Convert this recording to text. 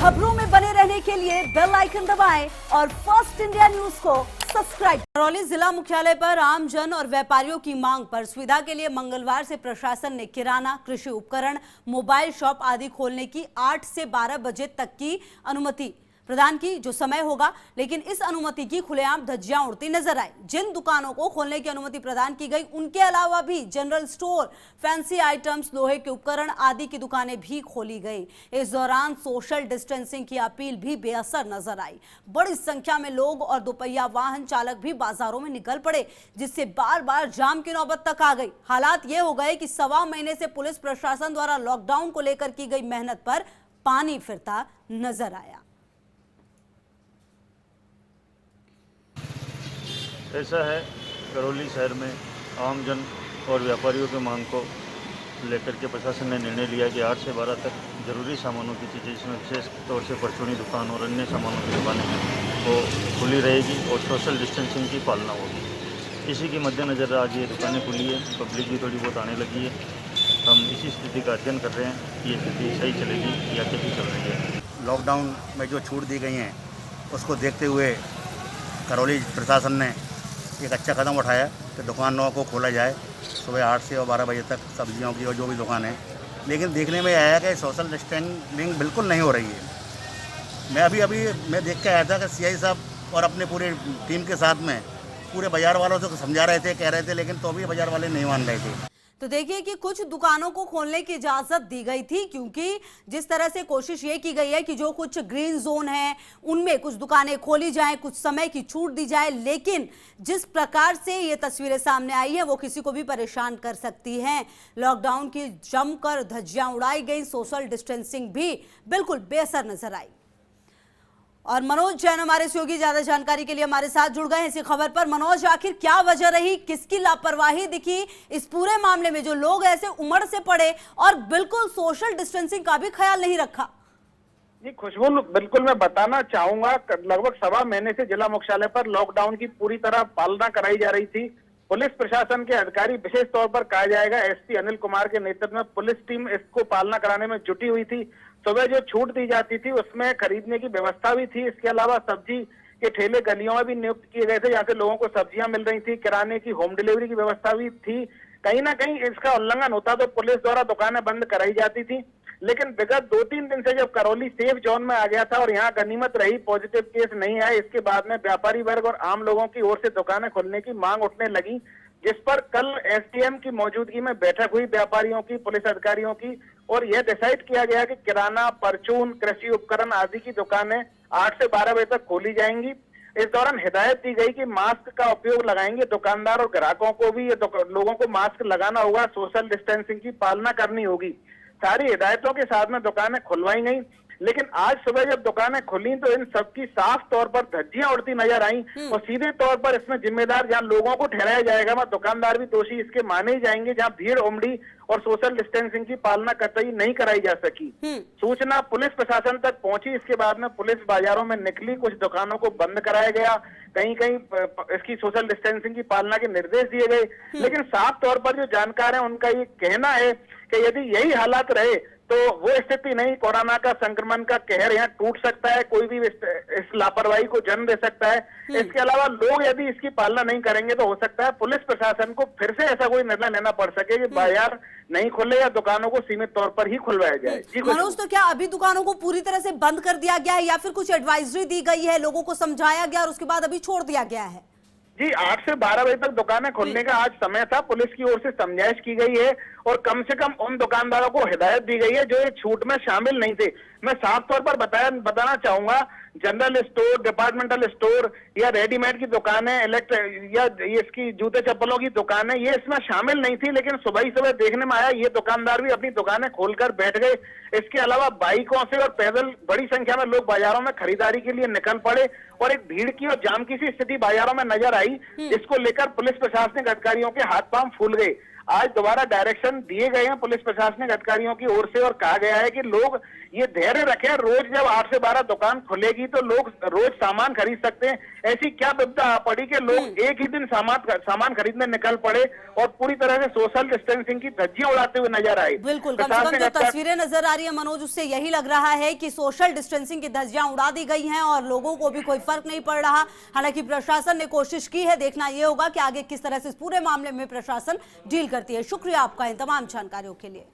खबरों में बने रहने के लिए बेल आइकन दबाएं और फर्स्ट इंडिया न्यूज को सब्सक्राइब। करौली जिला मुख्यालय पर आम जन और व्यापारियों की मांग पर सुविधा के लिए मंगलवार से प्रशासन ने किराना, कृषि उपकरण, मोबाइल शॉप आदि खोलने की 8 से 12 बजे तक की अनुमति प्रदान की, जो समय होगा। लेकिन इस अनुमति की खुलेआम धज्जियां उड़ती नजर आई। जिन दुकानों को खोलने की अनुमति प्रदान की गई, उनके अलावा भी जनरल स्टोर, फैंसी आइटम्स, लोहे के उपकरण आदि की दुकानें भी खोली गई। इस दौरान सोशल डिस्टेंसिंग की अपील भी बेअसर नजर आई। बड़ी संख्या में लोग और दोपहिया वाहन चालक भी बाजारों में निकल पड़े, जिससे बार बार जाम की नौबत तक आ गई। हालात ये हो गए कि सवा महीने से पुलिस प्रशासन द्वारा लॉकडाउन को लेकर की गई मेहनत पर पानी फिरता नजर आया। ऐसा है, करौली शहर में आमजन और व्यापारियों की मांग को लेकर के प्रशासन ने निर्णय लिया कि 8 से 12 तक जरूरी सामानों की चीज़ें, इसमें विशेष तौर से परचूनी दुकान और अन्य सामानों की दुकानें हैं वो खुली रहेगी और सोशल डिस्टेंसिंग की पालना होगी। इसी के मद्देनज़र आज ये दुकानें खुली है, पब्लिक भी थोड़ी बहुत आने लगी है। हम इसी स्थिति का अध्ययन कर रहे हैं कि ये स्थिति सही चलेगी या कैसी चल रही है। लॉकडाउन में जो छूट दी गई हैं उसको देखते हुए करौली प्रशासन ने एक अच्छा कदम उठाया कि दुकानों को खोला जाए सुबह 8 से 12 बजे तक, सब्जियों की और जो भी दुकान है। लेकिन देखने में आया कि सोशल डिस्टेंसिंग बिल्कुल नहीं हो रही है। मैं अभी मैं देख के आया था कि सीआई साहब और अपने पूरी टीम के साथ में पूरे बाज़ार वालों से समझा रहे थे, कह रहे थे, लेकिन तो भी बाज़ार वाले नहीं मान रहे थे। तो देखिए कि कुछ दुकानों को खोलने की इजाजत दी गई थी, क्योंकि जिस तरह से कोशिश ये की गई है कि जो कुछ ग्रीन जोन है उनमें कुछ दुकानें खोली जाएं, कुछ समय की छूट दी जाए। लेकिन जिस प्रकार से ये तस्वीरें सामने आई है वो किसी को भी परेशान कर सकती हैं। लॉकडाउन की जमकर धज्जियां उड़ाई गई, सोशल डिस्टेंसिंग भी बिल्कुल बेअसर नजर आई। और मनोज जैन हमारे सहयोगी ज्यादा जानकारी के लिए हमारे साथ जुड़ गए हैं इसी खबर पर। मनोज, आखिर क्या वजह रही, किसकी लापरवाही दिखी इस पूरे मामले में जो लोग ऐसे उमड़ से पड़े और बिल्कुल सोशल डिस्टेंसिंग का भी ख्याल नहीं रखा? जी खुशबू, बिल्कुल मैं बताना चाहूंगा, लगभग सवा महीने से जिला मुख्यालय पर लॉकडाउन की पूरी तरह पालना कराई जा रही थी। पुलिस प्रशासन के अधिकारी, विशेष तौर पर कहा जाएगा एसपी अनिल कुमार के नेतृत्व में पुलिस टीम इसको पालना कराने में जुटी हुई थी। सुबह जो छूट दी जाती थी उसमें खरीदने की व्यवस्था भी थी। इसके अलावा सब्जी के ठेले गलियों में भी नियुक्त किए गए थे, जहाँ से लोगों को सब्जियां मिल रही थी। किराने की होम डिलीवरी की व्यवस्था भी थी। कहीं ना कहीं इसका उल्लंघन होता तो पुलिस द्वारा दुकानें बंद कराई जाती थी। लेकिन विगत 2-3 दिन से जब करौली सेफ जोन में आ गया था और यहाँ गनीमत रही, पॉजिटिव केस नहीं आए, इसके बाद में व्यापारी वर्ग और आम लोगों की ओर से दुकानें खोलने की मांग उठने लगी, जिस पर कल एसडीएम की मौजूदगी में बैठक हुई व्यापारियों की, पुलिस अधिकारियों की, और यह डिसाइड किया गया कि किराना, परचून, कृषि उपकरण आदि की दुकानें 8 से 12 बजे तक खोली जाएंगी। इस दौरान हिदायत दी गई कि मास्क का उपयोग लगाएंगे दुकानदार और ग्राहकों को भी लोगों को मास्क लगाना होगा, सोशल डिस्टेंसिंग की पालना करनी होगी। सारी हिदायतों के साथ में दुकानें खुलवाई गई। लेकिन आज सुबह जब दुकानें खुली तो इन सबकी साफ तौर पर धज्जियां उड़ती नजर आई और सीधे तौर पर इसमें जिम्मेदार जहां लोगों को ठहराया जाएगा, वहां दुकानदार भी दोषी इसके माने ही जाएंगे, जहां भीड़ उमड़ी और सोशल डिस्टेंसिंग की पालना कतई नहीं कराई जा सकी। सूचना पुलिस प्रशासन तक पहुंची। इसके बाद में पुलिस बाजारों में निकली, कुछ दुकानों को बंद कराया गया, कहीं कहीं इसकी सोशल डिस्टेंसिंग की पालना के निर्देश दिए गए। लेकिन साफ तौर पर जो जानकार है उनका ये कहना है कि यदि यही हालात रहे तो वो स्थिति नहीं, कोरोना का संक्रमण का कहर यहाँ टूट सकता है, कोई भी इस लापरवाही को जन्म दे सकता है। इसके अलावा लोग यदि इसकी पालना नहीं करेंगे तो हो सकता है पुलिस प्रशासन को फिर से ऐसा कोई निर्णय लेना पड़ सके कि बाजार नहीं खुले या दुकानों को सीमित तौर पर ही खुलवाया जाए। मनोज, तो क्या अभी दुकानों को पूरी तरह से बंद कर दिया गया है या फिर कुछ एडवाइजरी दी गई है, लोगों को समझाया गया और उसके बाद अभी छोड़ दिया गया है? जी 8 से 12 बजे तक दुकानें खोलने का आज समय था। पुलिस की ओर से समझाइश की गई है और कम से कम उन दुकानदारों को हिदायत दी गई है जो ये छूट में शामिल नहीं थे। मैं साफ तौर पर बताना चाहूंगा, जनरल स्टोर, डिपार्टमेंटल स्टोर या रेडीमेड की दुकानें, या इसकी जूते चप्पलों की दुकानें, ये इसमें शामिल नहीं थी। लेकिन सुबह ही सुबह देखने में आया ये दुकानदार भी अपनी दुकानें खोलकर बैठ गए। इसके अलावा बाइकों से और पैदल बड़ी संख्या में लोग बाजारों में खरीदारी के लिए निकल पड़े और एक भीड़ की और जाम की सी स्थिति बाजारों में नजर आई। इसको लेकर पुलिस प्रशासनिक अधिकारियों के हाथ पांव फूल गए। आज दोबारा डायरेक्शन दिए गए हैं पुलिस प्रशासनिक अधिकारियों की ओर से और कहा गया है कि लोग ये धैर्य रखें। रोज जब 8 से 12 दुकान खुलेगी तो लोग रोज सामान खरीद सकते हैं। ऐसी क्या विपदा आ पड़ी कि लोग एक ही दिन सामान खरीदने निकल पड़े और पूरी तरह से सोशल डिस्टेंसिंग की धज्जियां उड़ाते हुए नजर आए। बिल्कुल, कम से कम जो तस्वीरें नजर आ रही है मनोज, उससे यही लग रहा है कि सोशल डिस्टेंसिंग की धज्जियां उड़ा दी गई हैं और लोगों को भी कोई फर्क नहीं पड़ रहा। हालांकि प्रशासन ने कोशिश की है, देखना यह होगा कि आगे किस तरह से इस पूरे मामले में प्रशासन डील करती है। शुक्रिया आपका इन तमाम जानकारियों के लिए।